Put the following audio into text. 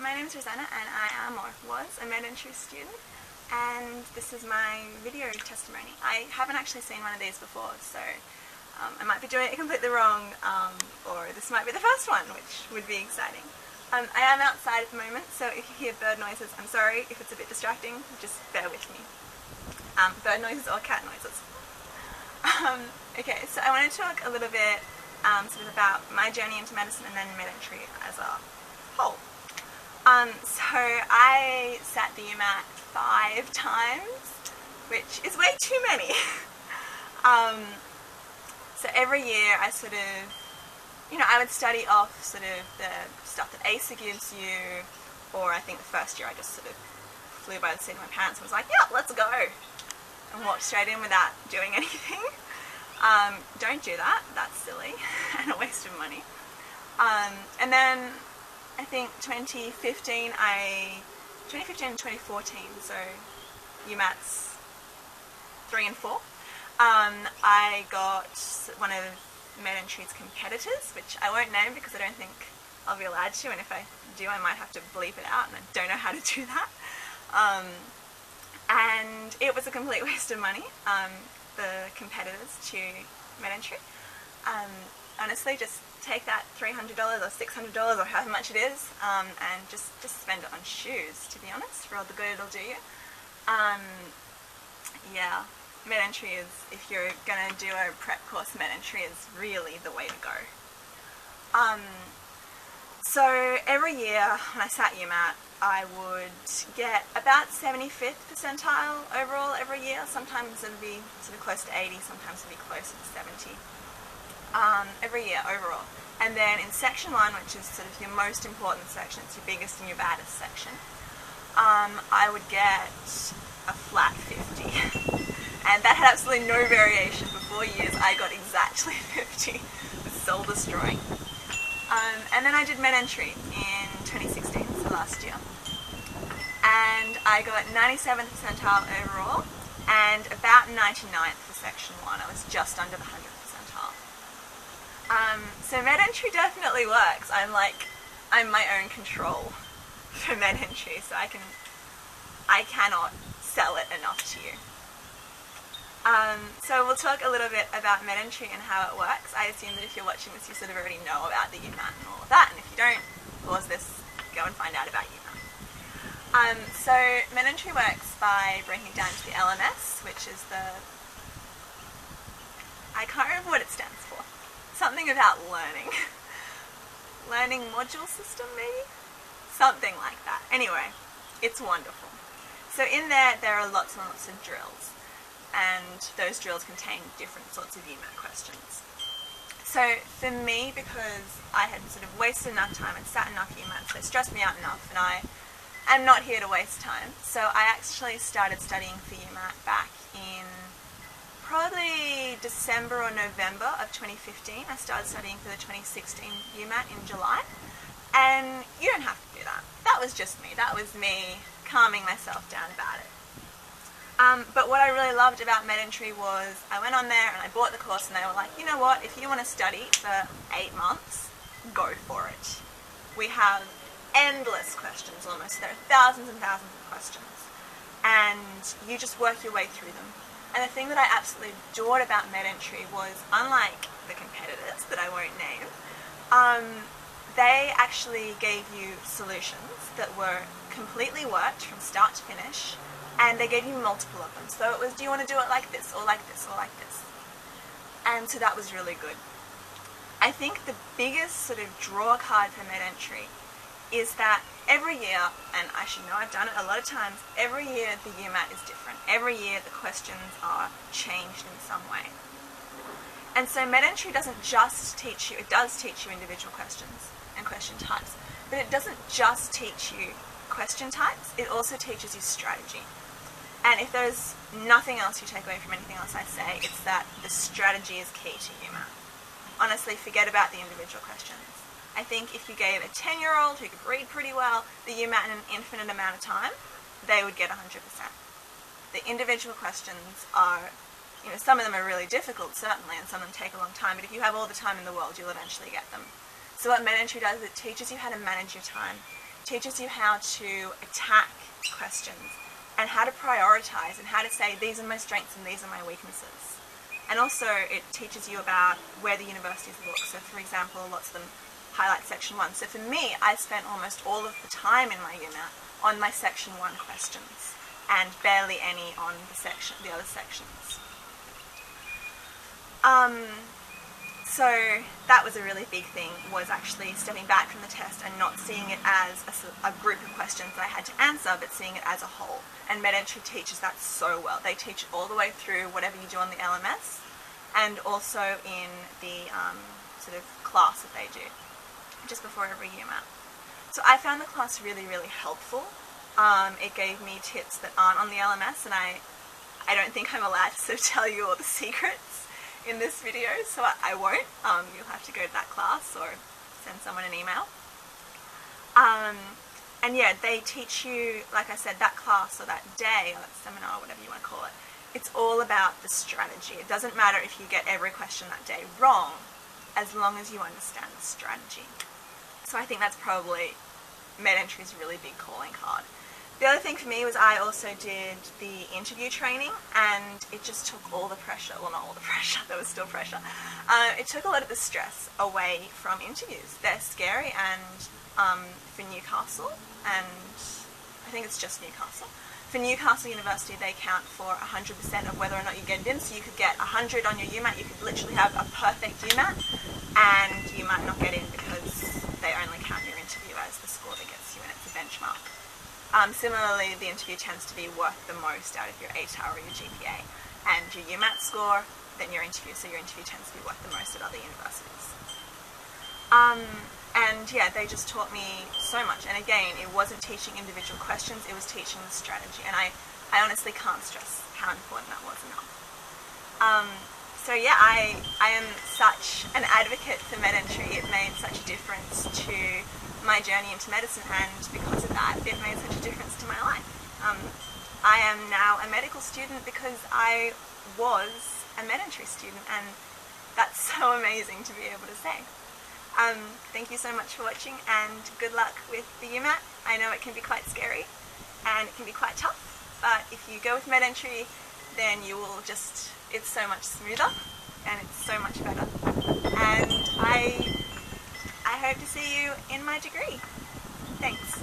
My name is Rosanna and I am or was a MedEntry student, and this is my video testimony. I haven't actually seen one of these before, so I might be doing it completely wrong, or this might be the first one, which would be exciting. I am outside at the moment, so if you hear bird noises, I'm sorry if it's a bit distracting, just bear with me. Bird noises or cat noises. Okay, so I want to talk a little bit sort of about my journey into medicine and then MedEntry as a whole. So I sat the UMAT 5 times, which is way too many. So every year I sort of, I would study off sort of the stuff that ACE gives you, or I think the first year I just sort of flew by the seat of my pants and was like, yeah, let's go, and walked straight in without doing anything. Don't do that, that's silly and a waste of money. And then I think 2015 and 2014, so UMATs 3 and 4, I got one of MedEntry's competitors, which I won't name because I don't think I'll be allowed to, and if I do I might have to bleep it out, and I don't know how to do that. And it was a complete waste of money, the competitors to MedEntry. Honestly, just take that $300 or $600 or however much it is, and just spend it on shoes, to be honest, for all the good it'll do you. Yeah, MedEntry is, if you're going to do a prep course, MedEntry is really the way to go. So every year when I sat UMAT, I would get about 75th percentile overall every year. Sometimes it would be sort of close to 80, sometimes it would be closer to 70. Every year overall. And then in section 1, which is sort of your most important section, it's your biggest and your baddest section, I would get a flat 50. And that had absolutely no variation. For 4 years I got exactly 50. It was soul destroying. And then I did MedEntry in 2016, so last year. And I got 97th percentile overall and about 99th for section 1. I was just under the 100th percentile. So MedEntry definitely works. I'm my own control for MedEntry, so I cannot sell it enough to you. So we'll talk a little bit about MedEntry and how it works. I assume that if you're watching this, you sort of already know about the UMAT and all of that, and if you don't, pause this, go and find out about UMAT. So MedEntry works by breaking it down to the LMS, which is I can't remember what it stands for. Something about learning. Learning module system, maybe? Something like that. Anyway, it's wonderful. So in there are lots and lots of drills, and those drills contain different sorts of UMAT questions. So for me, because I had sort of wasted enough time and sat enough UMAT, so it stressed me out enough, and I'm not here to waste time. So I actually started studying for UMAT back in probably December or November of 2015. I started studying for the 2016 UMAT in July. And you don't have to do that. That was just me. That was me calming myself down about it. But what I really loved about MedEntry was I went on there and I bought the course, and they were like, you know what, if you want to study for 8 months, go for it. We have endless questions almost. There are thousands and thousands of questions. And you just work your way through them. And the thing that I absolutely adored about MedEntry was, unlike the competitors that I won't name, they actually gave you solutions that were completely worked from start to finish, and they gave you multiple of them. So it was, do you want to do it like this, or like this, or like this? And so that was really good. I think the biggest sort of draw card for MedEntry is that every year, and I should know I've done it a lot of times, every year the UMAT is different. Every year the questions are changed in some way. And so MedEntry doesn't just teach you, it does teach you individual questions and question types, but it doesn't just teach you question types, it also teaches you strategy. And if there's nothing else you take away from anything else I say, it's that the strategy is key to UMAT. Honestly, forget about the individual questions. I think if you gave a 10-year-old who could read pretty well the UMAT in an infinite amount of time, they would get 100%. The individual questions are, some of them are really difficult, certainly, and some of them take a long time, but if you have all the time in the world, you'll eventually get them. So what MedEntry does is it teaches you how to manage your time. teaches you how to attack questions and how to prioritize and how to say these are my strengths and these are my weaknesses. And also it teaches you about where the universities look. So for example, lots of them highlight section 1. So for me, I spent almost all of the time in my UMAT on my section 1 questions and barely any on the other sections. So that was a really big thing, was actually stepping back from the test and not seeing it as a group of questions that I had to answer, but seeing it as a whole. And MedEntry teaches that so well. They teach it all the way through whatever you do on the LMS, and also in the sort of class that they do, just before every UMAT. So I found the class really, really helpful. It gave me tips that aren't on the LMS, and I don't think I'm allowed to sort of tell you all the secrets in this video, so I won't. You'll have to go to that class or send someone an email. And yeah, they teach you, like I said, that class or that day or that seminar, whatever you want to call it, it's all about the strategy. It doesn't matter if you get every question that day wrong, as long as you understand the strategy. So I think that's probably MedEntry's really big calling card. The other thing for me was I also did the interview training, and it just took all the pressure, well not all the pressure, there was still pressure, it took a lot of the stress away from interviews. They're scary, and for Newcastle, and I think it's just Newcastle, for Newcastle University they count for 100% of whether or not you get it in, so you could get 100 on your UMAT, you could literally have a perfect UMAT, and you might not get in because they only count your interview as the score that gets you in, it's a benchmark. Similarly, the interview tends to be worth the most out of your ATAR or your GPA, and your UMAT score, then your interview, so your interview tends to be worth the most at other universities. And yeah, they just taught me so much, and again, it wasn't teaching individual questions, it was teaching the strategy, and I honestly can't stress how important that was enough. So yeah, I am such an advocate for MedEntry. It made such a difference to my journey into medicine, and because of that, it made such a difference to my life. I am now a medical student because I was a MedEntry student, and that's so amazing to be able to say. Thank you so much for watching, and good luck with the UMAT. I know it can be quite scary and it can be quite tough, but if you go with MedEntry, then you will just, it's so much smoother and it's so much better. And I hope to see you in my degree. Thanks.